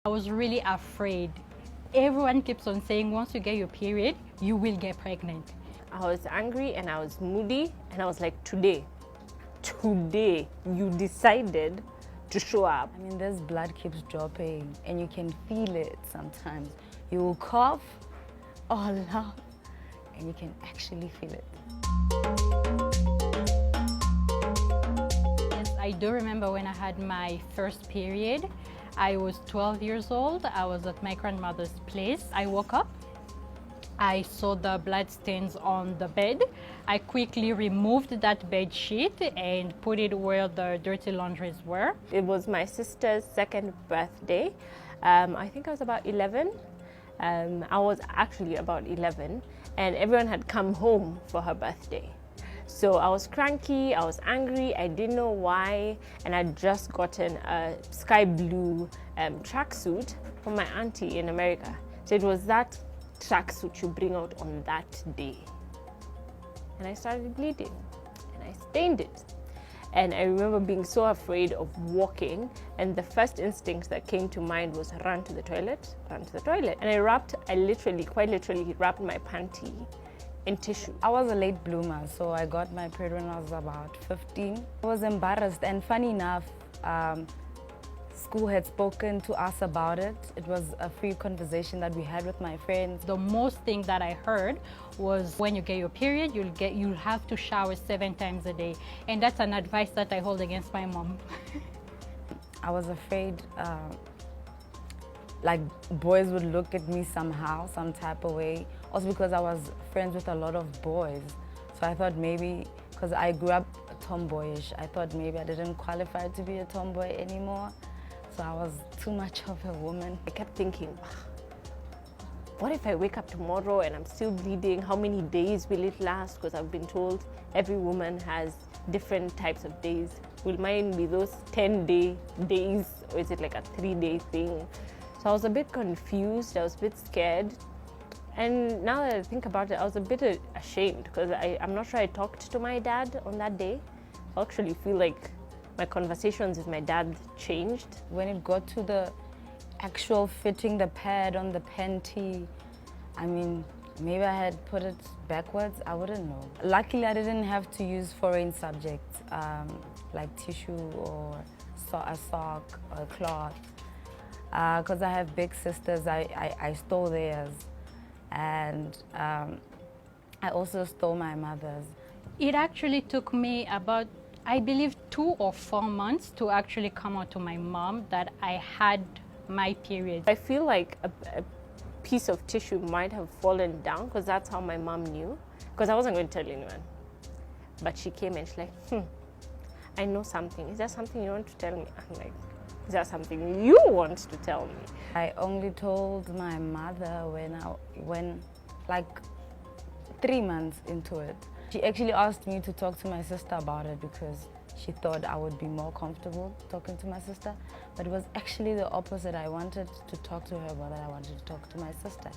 I was really afraid. Everyone keeps on saying once you get your period, you will get pregnant. I was angry and I was moody and I was like, today you decided to show up. I mean, this blood keeps dropping and you can feel it sometimes. You will cough all out and you can actually feel it. Yes, I do remember when I had my first period. I was 12 years old. I was at my grandmother's place. I woke up. I saw the blood stains on the bed. I quickly removed that bed sheet and put it where the dirty laundries were. It was my sister's second birthday. I think I was about 11. I was actually about 11 and everyone had come home for her birthday. So I was cranky, I was angry, I didn't know why, and I'd just gotten a sky blue tracksuit from my auntie in America. So it was that tracksuit you bring out on that day. And I started bleeding and I stained it. And I remember being so afraid of walking, and the first instinct that came to mind was run to the toilet. And I literally, quite literally wrapped my panty in tissue. I was a late bloomer, so I got my period when I was about 15. I was embarrassed, and funny enough, school had spoken to us about it. It was a free conversation that we had with my friends. The most thing that I heard was when you get your period, you'll have to shower 7 times a day. And that's an advice that I hold against my mom. I was afraid like boys would look at me somehow, some type of way. Also because I was friends with a lot of boys. So I thought maybe, because I grew up tomboyish, I thought maybe I didn't qualify to be a tomboy anymore. So I was too much of a woman. I kept thinking, what if I wake up tomorrow and I'm still bleeding? How many days will it last? Because I've been told every woman has different types of days. Will mine be those 10-day days, or is it like a 3-day thing? So I was a bit confused, I was a bit scared. And now that I think about it, I was a bit ashamed because I'm not sure I talked to my dad on that day. I actually feel like my conversations with my dad changed. When it got to the actual fitting the pad on the panty, I mean, maybe I had put it backwards, I wouldn't know. Luckily, I didn't have to use foreign subjects like tissue or a sock or a cloth. Because I have big sisters, I stole theirs. And I also stole my mother's. It actually took me about, I believe, 2 or 4 months to actually come out to my mom that I had my period. I feel like a piece of tissue might have fallen down because that's how my mom knew. Because I wasn't going to tell anyone. But she came and she's like, I know something. Is there something you want to tell me? I'm like, is there something you want to tell me? I only told my mother when like 3 months into it. She actually asked me to talk to my sister about it because she thought I would be more comfortable talking to my sister. But it was actually the opposite. I wanted to talk to her about it. I wanted to talk to my sister.